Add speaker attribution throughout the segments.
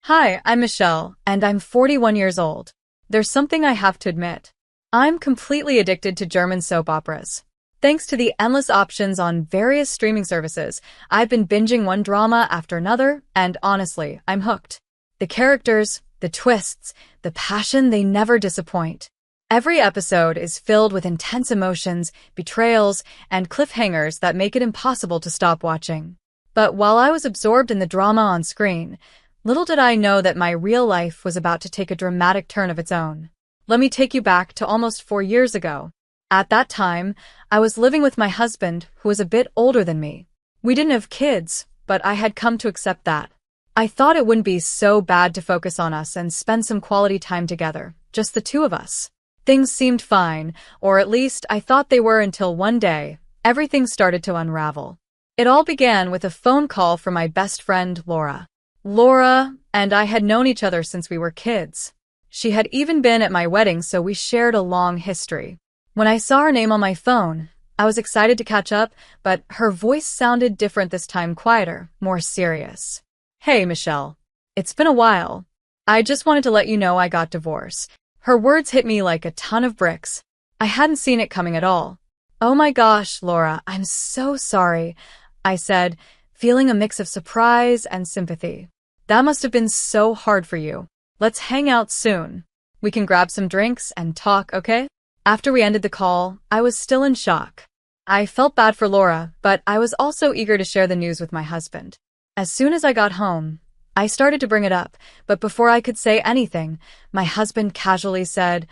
Speaker 1: Hi, I'm Michelle, and I'm 41 years old. There's something I have to admit. I'm completely addicted to German soap operas. Thanks to the endless options on various streaming services, I've been binging one drama after another, and honestly, I'm hooked. The characters, the twists, the passion, they never disappoint. Every episode is filled with intense emotions, betrayals, and cliffhangers that make it impossible to stop watching. But while I was absorbed in the drama on screen, little did I know that my real life was about to take a dramatic turn of its own. Let me take you back to almost 4 years ago. At that time, I was living with my husband, who was a bit older than me. We didn't have kids, but I had come to accept that. I thought it wouldn't be so bad to focus on us and spend some quality time together, just the two of us. Things seemed fine, or at least I thought they were until one day, everything started to unravel. It all began with a phone call from my best friend, Laura. Laura and I had known each other since we were kids. She had even been at my wedding, so we shared a long history. When I saw her name on my phone, I was excited to catch up, but her voice sounded different this time, quieter, more serious. Hey, Michelle. It's been a while. I just wanted to let you know I got divorced. Her words hit me like a ton of bricks. I hadn't seen it coming at all. Oh my gosh, Laura, I'm so sorry, I said, feeling a mix of surprise and sympathy. That must have been so hard for you. Let's hang out soon. We can grab some drinks and talk, okay? After we ended the call, I was still in shock. I felt bad for Laura, but I was also eager to share the news with my husband. As soon as I got home, I started to bring it up, but before I could say anything, my husband casually said,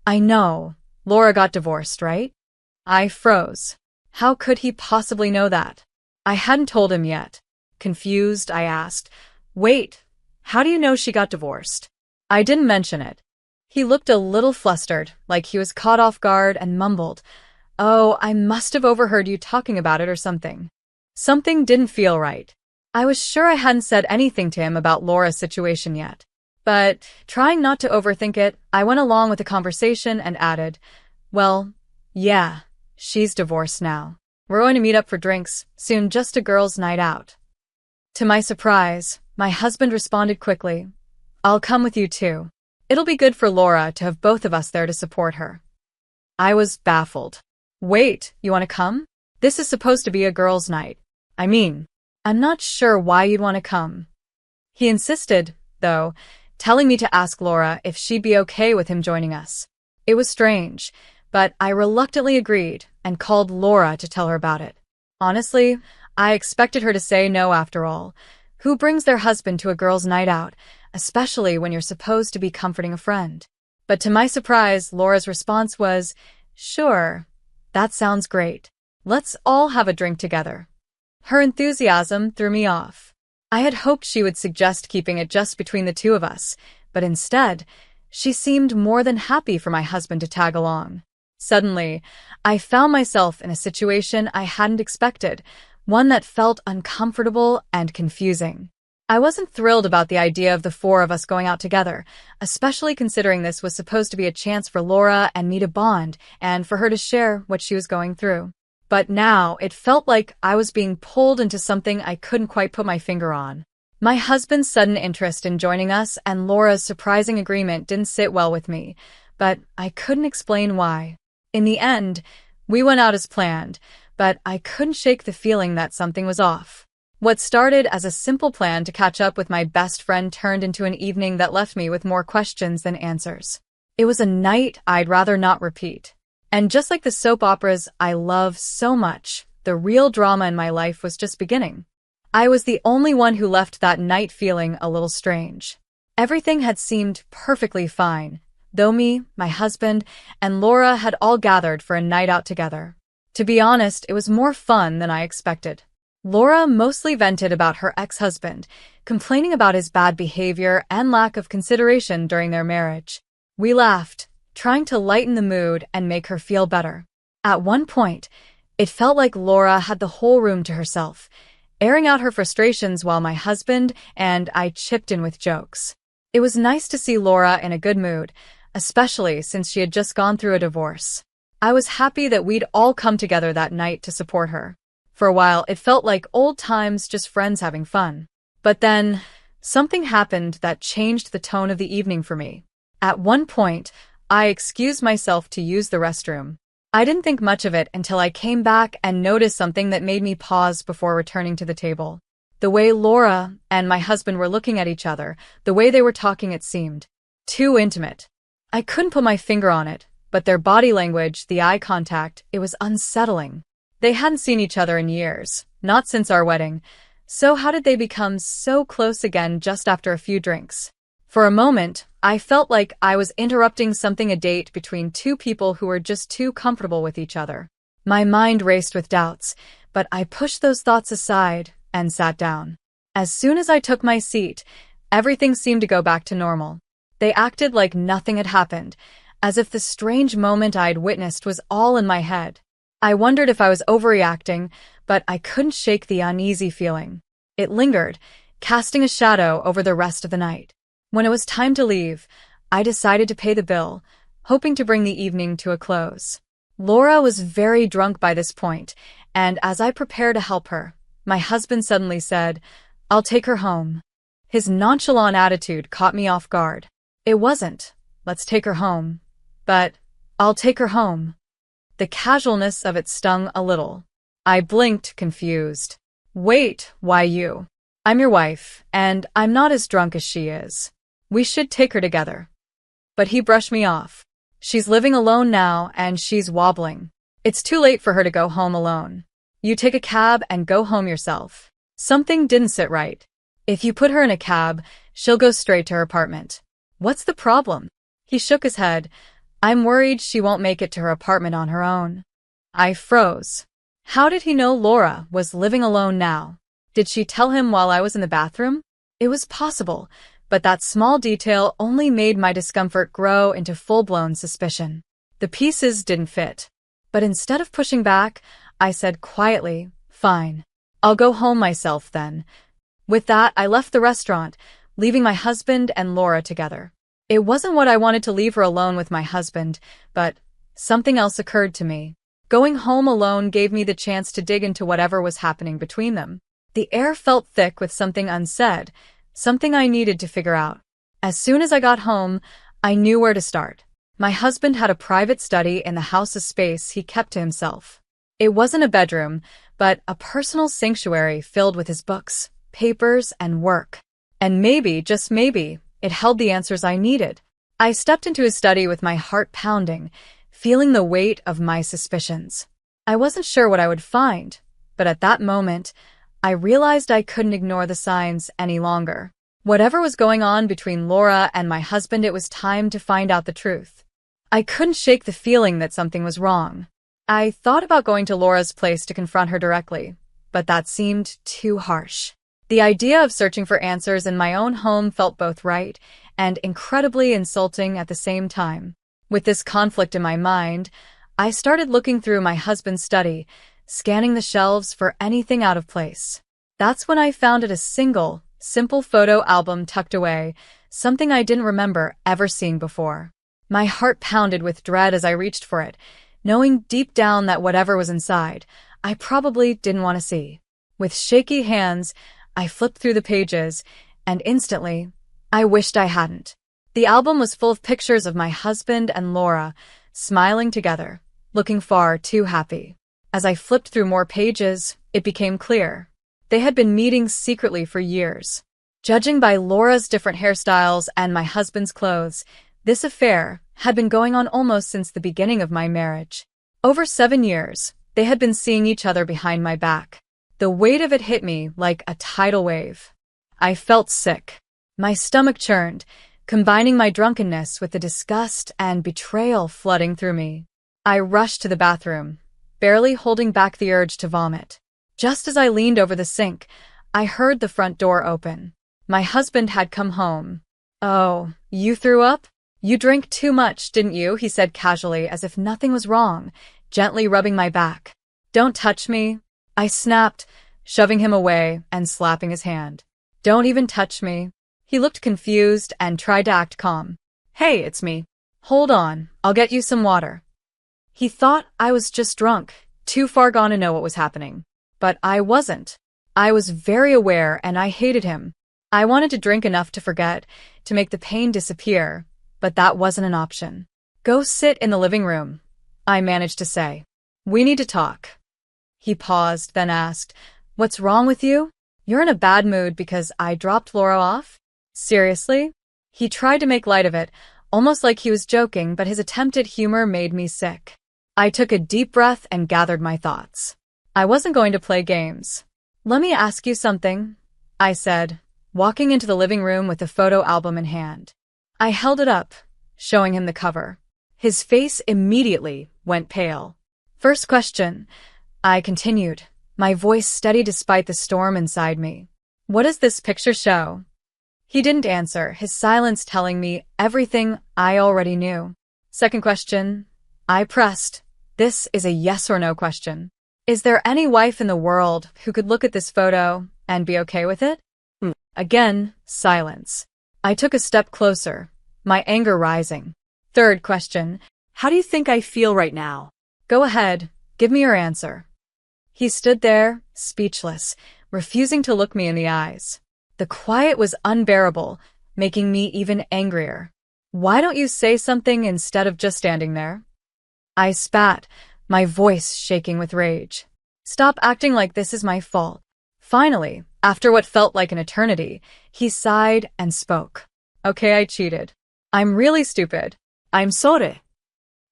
Speaker 1: "I know, Laura got divorced, right?" I froze. How could he possibly know that? I hadn't told him yet. Confused, I asked, "Wait, how do you know she got divorced?" I didn't mention it. He looked a little flustered, like he was caught off guard, and mumbled, "Oh, I must have overheard you talking about it or something." Something didn't feel right. I was sure I hadn't said anything to him about Laura's situation yet. But, trying not to overthink it, I went along with the conversation and added, "Well, yeah, she's divorced now. We're going to meet up for drinks soon, just a girls' night out." To my surprise, my husband responded quickly, "I'll come with you too. It'll be good for Laura to have both of us there to support her." I was baffled. "Wait, you want to come? This is supposed to be a girls' night. I mean, I'm not sure why you'd want to come." He insisted, though, telling me to ask Laura if she'd be okay with him joining us. It was strange, but I reluctantly agreed and called Laura to tell her about it. Honestly, I expected her to say no after all. Who brings their husband to a girls' night out, especially when you're supposed to be comforting a friend? But to my surprise, Laura's response was, "Sure, that sounds great. Let's all have a drink together." Her enthusiasm threw me off. I had hoped she would suggest keeping it just between the two of us, but instead, she seemed more than happy for my husband to tag along. Suddenly, I found myself in a situation I hadn't expected, one that felt uncomfortable and confusing. I wasn't thrilled about the idea of the four of us going out together, especially considering this was supposed to be a chance for Laura and me to bond and for her to share what she was going through. But now it felt like I was being pulled into something I couldn't quite put my finger on. My husband's sudden interest in joining us and Laura's surprising agreement didn't sit well with me, but I couldn't explain why. In the end, we went out as planned, but I couldn't shake the feeling that something was off. What started as a simple plan to catch up with my best friend turned into an evening that left me with more questions than answers. It was a night I'd rather not repeat. And just like the soap operas I love so much, the real drama in my life was just beginning. I was the only one who left that night feeling a little strange. Everything had seemed perfectly fine, though me, my husband, and Laura had all gathered for a night out together. To be honest, it was more fun than I expected. Laura mostly vented about her ex-husband, complaining about his bad behavior and lack of consideration during their marriage. We laughed, trying to lighten the mood and make her feel better. At one point, it felt like Laura had the whole room to herself, airing out her frustrations while my husband and I chipped in with jokes. It was nice to see Laura in a good mood, especially since she had just gone through a divorce. I was happy that we'd all come together that night to support her. For a while, it felt like old times, just friends having fun. But then, something happened that changed the tone of the evening for me. At one point, I excused myself to use the restroom. I didn't think much of it until I came back and noticed something that made me pause before returning to the table. The way Laura and my husband were looking at each other, the way they were talking, it seemed too intimate. I couldn't put my finger on it, but their body language, the eye contact, it was unsettling. They hadn't seen each other in years, not since our wedding. So how did they become so close again just after a few drinks? For a moment, I felt like I was interrupting a date between two people who were just too comfortable with each other. My mind raced with doubts, but I pushed those thoughts aside and sat down. As soon as I took my seat, everything seemed to go back to normal. They acted like nothing had happened, as if the strange moment I'd witnessed was all in my head. I wondered if I was overreacting, but I couldn't shake the uneasy feeling. It lingered, casting a shadow over the rest of the night. When it was time to leave, I decided to pay the bill, hoping to bring the evening to a close. Laura was very drunk by this point, and as I prepared to help her, my husband suddenly said, "I'll take her home." His nonchalant attitude caught me off guard. It wasn't, "Let's take her home," but, "I'll take her home." The casualness of it stung a little. I blinked, confused. "Wait, why you? I'm your wife, and I'm not as drunk as she is. We should take her together." But he brushed me off. "She's living alone now, and she's wobbling. It's too late for her to go home alone. You take a cab and go home yourself." Something didn't sit right. "If you put her in a cab, she'll go straight to her apartment." "What's the problem?" He shook his head. "I'm worried she won't make it to her apartment on her own." I froze. How did he know Laura was living alone now? Did she tell him while I was in the bathroom? It was possible, but that small detail only made my discomfort grow into full-blown suspicion. The pieces didn't fit. But instead of pushing back, I said quietly, "Fine. I'll go home myself then." With that, I left the restaurant, leaving my husband and Laura together. It wasn't what I wanted to leave her alone with my husband, but something else occurred to me. Going home alone gave me the chance to dig into whatever was happening between them. The air felt thick with something unsaid, something I needed to figure out. As soon as I got home, I knew where to start. My husband had a private study in the house, a space he kept to himself. It wasn't a bedroom, but a personal sanctuary filled with his books, papers, and work. And maybe, just maybe, it held the answers I needed. I stepped into his study with my heart pounding, feeling the weight of my suspicions. I wasn't sure what I would find, but at that moment, I realized I couldn't ignore the signs any longer. Whatever was going on between Laura and my husband, it was time to find out the truth. I couldn't shake the feeling that something was wrong. I thought about going to Laura's place to confront her directly, but that seemed too harsh. The idea of searching for answers in my own home felt both right and incredibly insulting at the same time. With this conflict in my mind, I started looking through my husband's study, scanning the shelves for anything out of place. That's when I found a simple photo album tucked away, something I didn't remember ever seeing before. My heart pounded with dread as I reached for it, knowing deep down that whatever was inside, I probably didn't want to see. With shaky hands, I flipped through the pages, and instantly, I wished I hadn't. The album was full of pictures of my husband and Laura, smiling together, looking far too happy. As I flipped through more pages, it became clear. They had been meeting secretly for years. Judging by Laura's different hairstyles and my husband's clothes, this affair had been going on almost since the beginning of my marriage. Over 7 years, they had been seeing each other behind my back. The weight of it hit me like a tidal wave. I felt sick. My stomach churned, combining my drunkenness with the disgust and betrayal flooding through me. I rushed to the bathroom, barely holding back the urge to vomit. Just as I leaned over the sink, I heard the front door open. My husband had come home. "Oh, you threw up? You drank too much, didn't you?" he said casually, as if nothing was wrong, gently rubbing my back. "Don't touch me," I snapped, shoving him away and slapping his hand. "Don't even touch me." He looked confused and tried to act calm. "Hey, it's me. Hold on, I'll get you some water." He thought I was just drunk, too far gone to know what was happening. But I wasn't. I was very aware, and I hated him. I wanted to drink enough to forget, to make the pain disappear, but that wasn't an option. Go sit in the living room, I managed to say. We need to talk. He paused, then asked, What's wrong with you? You're in a bad mood because I dropped Laura off? Seriously? He tried to make light of it, almost like he was joking, but his attempt at humor made me sick. I took a deep breath and gathered my thoughts. I wasn't going to play games. Let me ask you something, I said, walking into the living room with the photo album in hand. I held it up, showing him the cover. His face immediately went pale. First question, I continued, my voice steady despite the storm inside me. What does this picture show? He didn't answer, his silence telling me everything I already knew. Second question, I pressed. This is a yes or no question. Is there any wife in the world who could look at this photo and be okay with it? Again, silence. I took a step closer, my anger rising. Third question, how do you think I feel right now? Go ahead, give me your answer. He stood there, speechless, refusing to look me in the eyes. The quiet was unbearable, making me even angrier. Why don't you say something instead of just standing there? I spat, my voice shaking with rage. Stop acting like this is my fault. Finally, after what felt like an eternity, he sighed and spoke. Okay, I cheated. I'm really stupid. I'm sorry.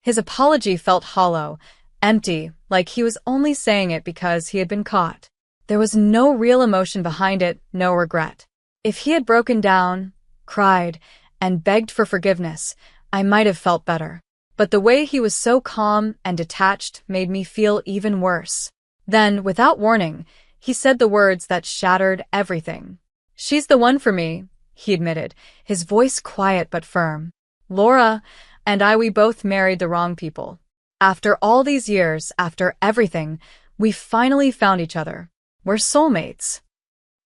Speaker 1: His apology felt hollow, empty, like he was only saying it because he had been caught. There was no real emotion behind it, no regret. If he had broken down, cried, and begged for forgiveness, I might have felt better. But the way he was so calm and detached made me feel even worse. Then, without warning, he said the words that shattered everything. She's the one for me, he admitted, his voice quiet but firm. Laura and we both married the wrong people. After all these years, after everything, we finally found each other. We're soulmates.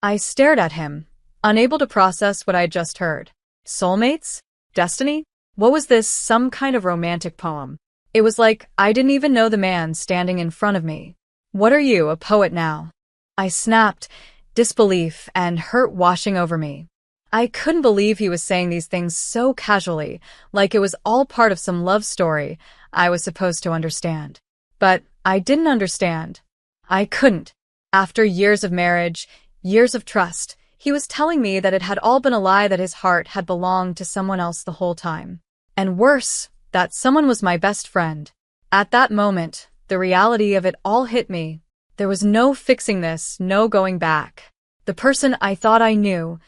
Speaker 1: I stared at him, unable to process what I'd just heard. Soulmates? Destiny? What was this, some kind of romantic poem? It was like I didn't even know the man standing in front of me. What are you, a poet now? I snapped, disbelief and hurt washing over me. I couldn't believe he was saying these things so casually, like it was all part of some love story I was supposed to understand. But I didn't understand. I couldn't. After years of marriage, years of trust, he was telling me that it had all been a lie, that his heart had belonged to someone else the whole time. And worse, that someone was my best friend. At that moment, the reality of it all hit me. There was no fixing this, no going back. The person I thought I knew,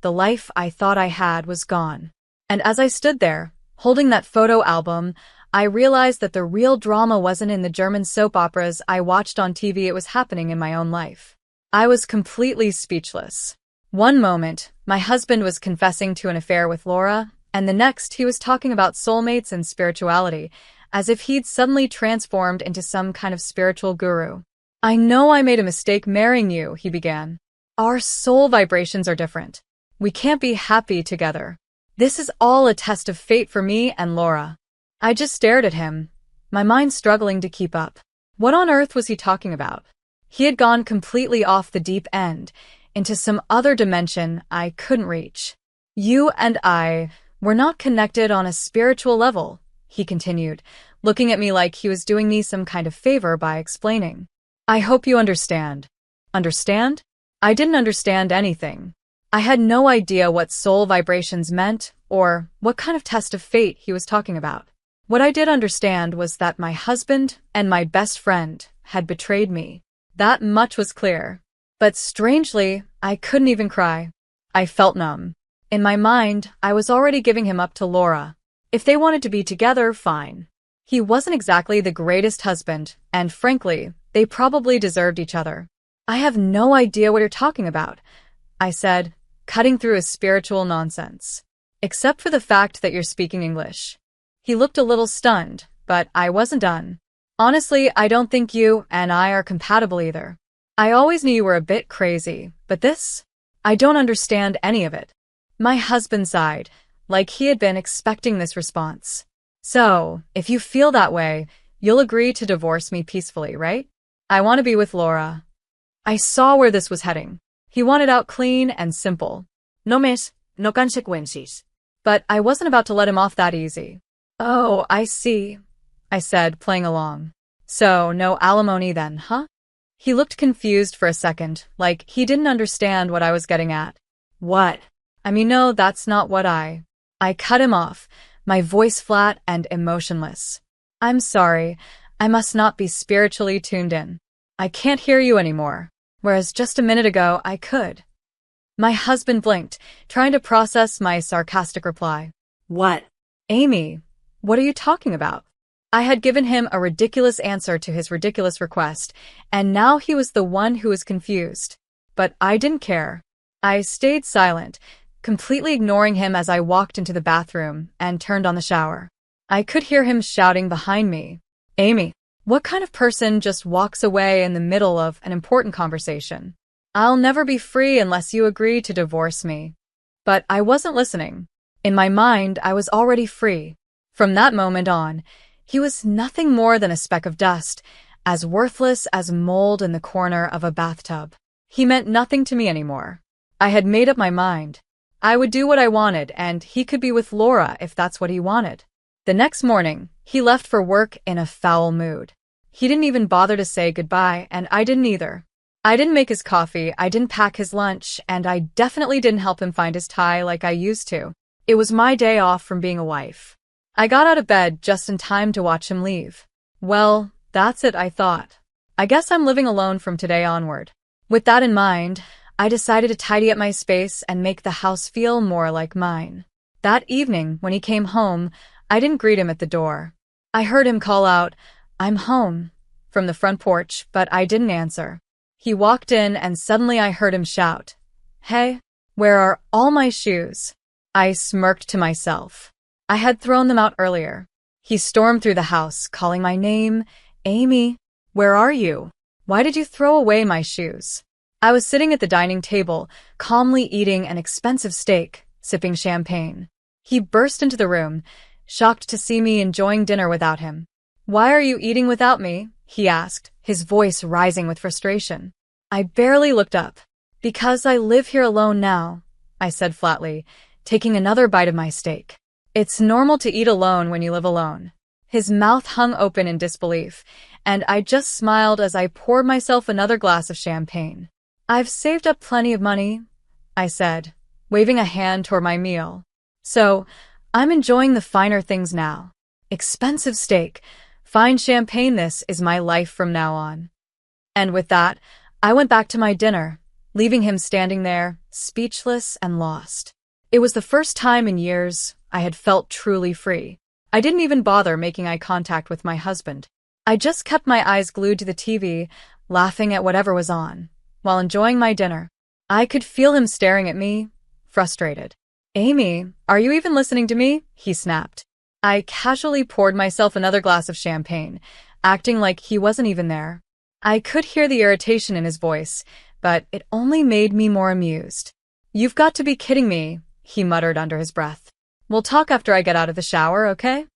Speaker 1: the life I thought I had, was gone. And as I stood there, holding that photo album, I realized that the real drama wasn't in the German soap operas I watched on TV, it was happening in my own life. I was completely speechless. One moment, my husband was confessing to an affair with Laura, and the next he was talking about soulmates and spirituality, as if he'd suddenly transformed into some kind of spiritual guru. I know I made a mistake marrying you, he began. Our soul vibrations are different. We can't be happy together. This is all a test of fate for me and Laura. I just stared at him, my mind struggling to keep up. What on earth was he talking about? He had gone completely off the deep end, into some other dimension I couldn't reach. You and I were not connected on a spiritual level, he continued, looking at me like he was doing me some kind of favor by explaining. I hope you understand. Understand? I didn't understand anything. I had no idea what soul vibrations meant or what kind of test of fate he was talking about. What I did understand was that my husband and my best friend had betrayed me. That much was clear. But strangely, I couldn't even cry. I felt numb. In my mind, I was already giving him up to Laura. If they wanted to be together, fine. He wasn't exactly the greatest husband, and frankly, they probably deserved each other. I have no idea what you're talking about, I said, cutting through his spiritual nonsense. Except for the fact that you're speaking English. He looked a little stunned, but I wasn't done. Honestly, I don't think you and I are compatible either. I always knew you were a bit crazy, but this? I don't understand any of it. My husband sighed, like he had been expecting this response. So, if you feel that way, you'll agree to divorce me peacefully, right? I want to be with Laura. I saw where this was heading. He wanted out clean and simple.
Speaker 2: No més, no conseqüències.
Speaker 1: But I wasn't about to let him off that easy. Oh, I see, I said, playing along. So, no alimony then, huh? He looked confused for a second, like he didn't understand what I was getting at.
Speaker 2: What?
Speaker 1: I mean, no, that's not what I cut him off, my voice flat and emotionless. I'm sorry, I must not be spiritually tuned in. I can't hear you anymore, whereas just a minute ago I could. My husband blinked, trying to process my sarcastic reply.
Speaker 2: What?
Speaker 1: Amy, what are you talking about? I had given him a ridiculous answer to his ridiculous request, and now he was the one who was confused. But I didn't care. I stayed silent, completely ignoring him as I walked into the bathroom and turned on the shower. I could hear him shouting behind me. Amy, what kind of person just walks away in the middle of an important conversation? I'll never be free unless you agree to divorce me. But I wasn't listening. In my mind, I was already free. From that moment on, he was nothing more than a speck of dust, as worthless as mold in the corner of a bathtub. He meant nothing to me anymore. I had made up my mind. I would do what I wanted, and he could be with Laura if that's what he wanted. The next morning, he left for work in a foul mood. He didn't even bother to say goodbye, and I didn't either. I didn't make his coffee, I didn't pack his lunch, and I definitely didn't help him find his tie like I used to. It was my day off from being a wife. I got out of bed just in time to watch him leave. Well, that's it, I thought. I guess I'm living alone from today onward. With that in mind, I decided to tidy up my space and make the house feel more like mine. That evening, when he came home, I didn't greet him at the door. I heard him call out, "I'm home," from the front porch, but I didn't answer. He walked in and suddenly I heard him shout, "Hey, where are all my shoes?" I smirked to myself. I had thrown them out earlier. He stormed through the house, calling my name. "Amy, where are you? Why did you throw away my shoes?" I was sitting at the dining table, calmly eating an expensive steak, sipping champagne. He burst into the room, shocked to see me enjoying dinner without him. "Why are you eating without me?" he asked, his voice rising with frustration. I barely looked up. "Because I live here alone now," I said flatly, taking another bite of my steak. "It's normal to eat alone when you live alone." His mouth hung open in disbelief, and I just smiled as I poured myself another glass of champagne. "I've saved up plenty of money," I said, waving a hand toward my meal. "So, I'm enjoying the finer things now. Expensive steak, fine champagne, this is my life from now on." And with that, I went back to my dinner, leaving him standing there, speechless and lost. It was the first time in years I had felt truly free. I didn't even bother making eye contact with my husband. I just kept my eyes glued to the TV, laughing at whatever was on, while enjoying my dinner. I could feel him staring at me, frustrated. "Amy, are you even listening to me?" he snapped. I casually poured myself another glass of champagne, acting like he wasn't even there. I could hear the irritation in his voice, but it only made me more amused. "You've got to be kidding me," he muttered under his breath. "We'll talk after I get out of the shower, okay?"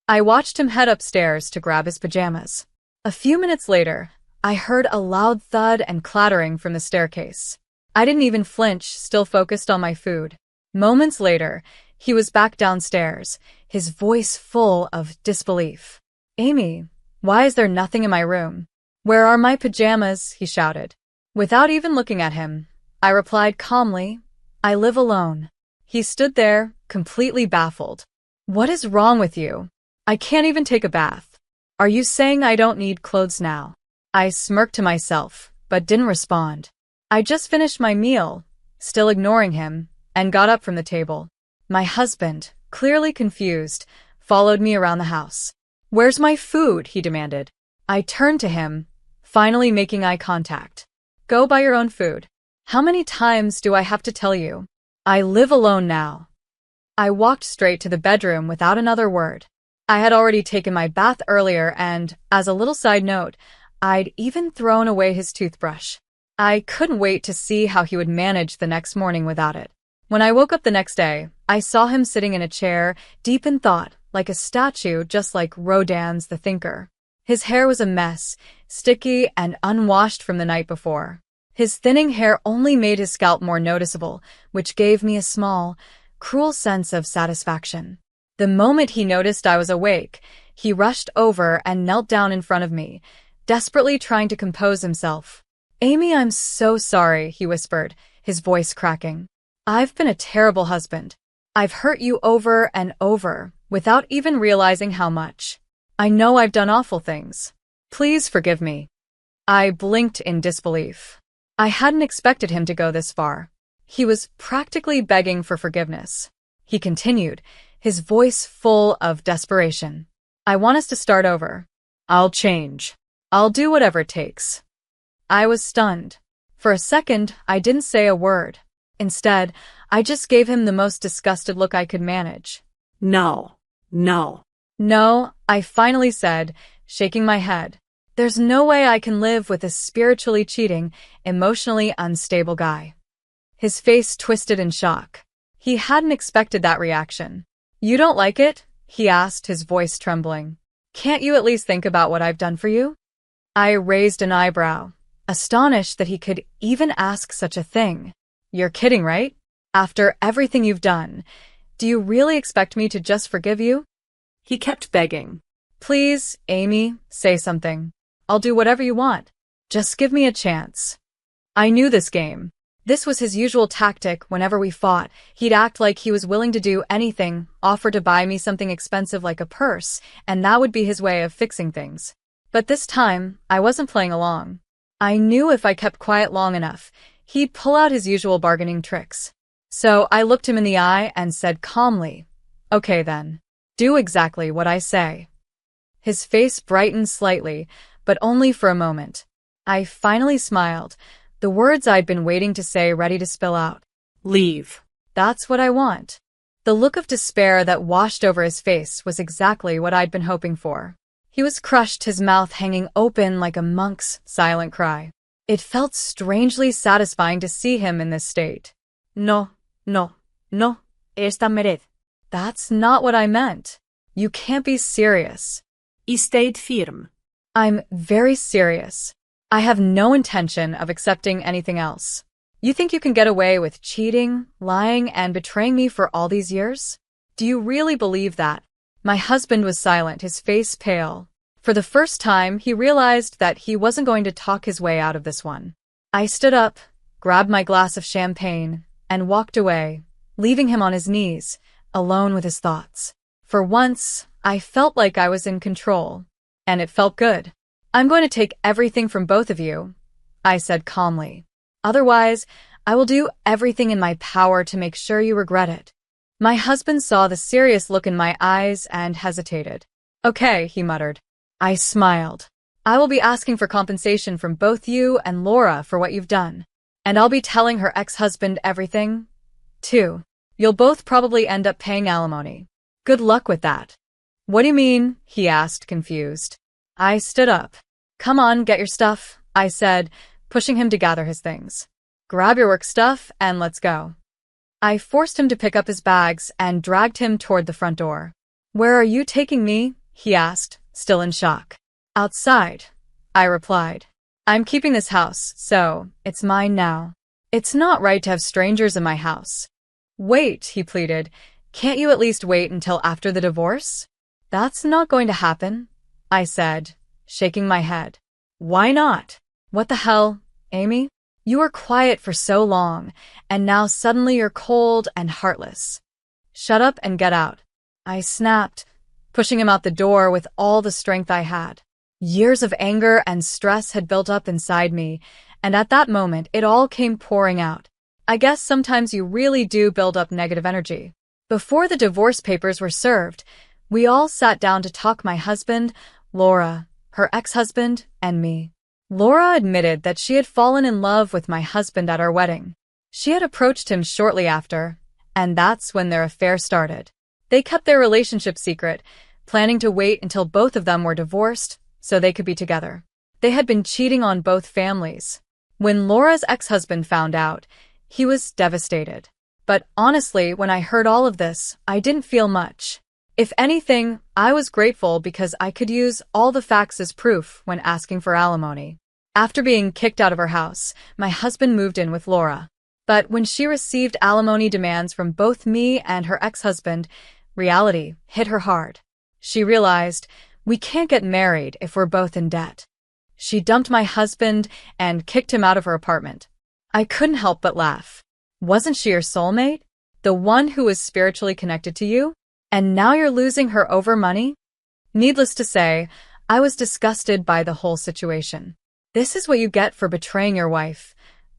Speaker 1: I watched him head upstairs to grab his pajamas. A few minutes later, I heard a loud thud and clattering from the staircase. I didn't even flinch, still focused on my food. Moments later, he was back downstairs, his voice full of disbelief. "Amy, why is there nothing in my room? Where are my pajamas?" he shouted. Without even looking at him, I replied calmly, "I live alone." He stood there, completely baffled. "What is wrong with you? I can't even take a bath. Are you saying I don't need clothes now?" I smirked to myself, but didn't respond. I just finished my meal, still ignoring him, and got up from the table. My husband, clearly confused, followed me around the house. "Where's my food?" he demanded. I turned to him, finally making eye contact. "Go buy your own food. How many times do I have to tell you? I live alone now." I walked straight to the bedroom without another word. I had already taken my bath earlier and, as a little side note, I'd even thrown away his toothbrush. I couldn't wait to see how he would manage the next morning without it. When I woke up the next day, I saw him sitting in a chair, deep in thought, like a statue, just like Rodin's The Thinker. His hair was a mess, sticky and unwashed from the night before. His thinning hair only made his scalp more noticeable, which gave me a small, cruel sense of satisfaction. The moment he noticed I was awake, he rushed over and knelt down in front of me, desperately trying to compose himself. "Amy, I'm so sorry," he whispered, his voice cracking. "I've been a terrible husband. I've hurt you over and over, without even realizing how much. I know I've done awful things. Please forgive me." I blinked in disbelief. I hadn't expected him to go this far. He was practically begging for forgiveness. He continued, his voice full of desperation. "I want us to start over. I'll change. I'll do whatever it takes." I was stunned. For a second, I didn't say a word. Instead, I just gave him the most disgusted look I could manage.
Speaker 2: No. No.
Speaker 1: "No," I finally said, shaking my head. "There's no way I can live with a spiritually cheating, emotionally unstable guy." His face twisted in shock. He hadn't expected that reaction. "You don't like it?" he asked, his voice trembling. "Can't you at least think about what I've done for you?" I raised an eyebrow, astonished that he could even ask such a thing. "You're kidding, right? After everything you've done, do you really expect me to just forgive you?" He kept begging. "Please, Amy, say something. I'll do whatever you want. Just give me a chance." I knew this game. This was his usual tactic whenever we fought. He'd act like he was willing to do anything, offer to buy me something expensive like a purse, and that would be his way of fixing things. But this time, I wasn't playing along. I knew if I kept quiet long enough, he'd pull out his usual bargaining tricks. So I looked him in the eye and said calmly, "Okay then. Do exactly what I say." His face brightened slightly, but only for a moment. I finally smiled, the words I'd been waiting to say ready to spill out. "Leave. That's what I want." The look of despair that washed over his face was exactly what I'd been hoping for. He was crushed, his mouth hanging open like a monk's silent cry. It felt strangely satisfying to see him in this state. "No, no, no, esta mered." "That's not what I meant. You can't be serious."
Speaker 2: Y stayed firm.
Speaker 1: "I'm very serious. I have no intention of accepting anything else. You think you can get away with cheating, lying, and betraying me for all these years? Do you really believe that?" My husband was silent, his face pale. For the first time, he realized that he wasn't going to talk his way out of this one. I stood up, grabbed my glass of champagne, and walked away, leaving him on his knees, alone with his thoughts. For once, I felt like I was in control, and it felt good. "I'm going to take everything from both of you," I said calmly. "Otherwise, I will do everything in my power to make sure you regret it." My husband saw the serious look in my eyes and hesitated. "Okay," he muttered. I smiled. "I will be asking for compensation from both you and Laura for what you've done. And I'll be telling her ex-husband everything, too. You'll both probably end up paying alimony. Good luck with that." "What do you mean?" he asked, confused. I stood up. "Come on, get your stuff," I said, pushing him to gather his things. "Grab your work stuff and let's go." I forced him to pick up his bags and dragged him toward the front door. "Where are you taking me?" he asked, still in shock. "Outside," I replied. "I'm keeping this house, so it's mine now. It's not right to have strangers in my house." "Wait," he pleaded. "Can't you at least wait until after the divorce?" "That's not going to happen," I said, shaking my head. "Why not?" "What the hell, Amy? You were quiet for so long, and now suddenly you're cold and heartless. Shut up and get out," I snapped, pushing him out the door with all the strength I had. Years of anger and stress had built up inside me, and at that moment it all came pouring out. I guess sometimes you really do build up negative energy. Before the divorce papers were served, we all sat down to talk, my husband, Laura, her ex-husband, and me. Laura admitted that she had fallen in love with my husband at our wedding. She had approached him shortly after, and that's when their affair started. They kept their relationship secret, planning to wait until both of them were divorced so they could be together. They had been cheating on both families. When Laura's ex-husband found out, he was devastated. But honestly, when I heard all of this, I didn't feel much. If anything, I was grateful because I could use all the facts as proof when asking for alimony. After being kicked out of her house, my husband moved in with Laura. But when she received alimony demands from both me and her ex-husband, reality hit her hard. She realized, we can't get married if we're both in debt. She dumped my husband and kicked him out of her apartment. I couldn't help but laugh. Wasn't she your soulmate? The one who was spiritually connected to you? And now you're losing her over money? Needless to say, I was disgusted by the whole situation. This is what you get for betraying your wife.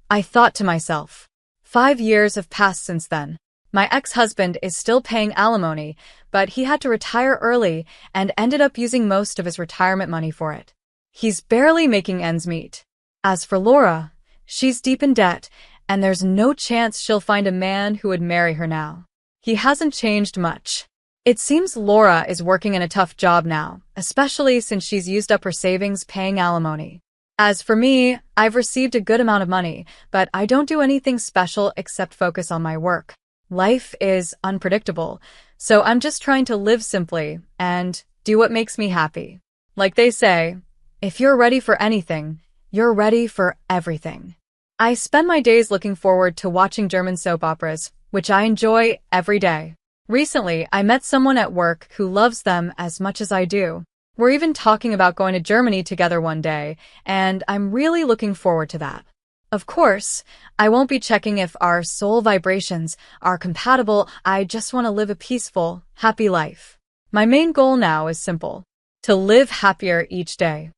Speaker 1: I thought to myself. 5 years have passed since then. My ex-husband is still paying alimony, but he had to retire early and ended up using most of his retirement money for it. He's barely making ends meet. As for Laura, she's deep in debt, and there's no chance she'll find a man who would marry her now. He hasn't changed much. It seems Laura is working in a tough job now, especially since she's used up her savings paying alimony. As for me, I've received a good amount of money, but I don't do anything special except focus on my work. Life is unpredictable, so I'm just trying to live simply and do what makes me happy. Like they say, if you're ready for anything, you're ready for everything. I spend my days looking forward to watching German soap operas, which I enjoy every day. Recently, I met someone at work who loves them as much as I do. We're even talking about going to Germany together one day, and I'm really looking forward to that. Of course, I won't be checking if our soul vibrations are compatible. I just want to live a peaceful, happy life. My main goal now is simple: to live happier each day.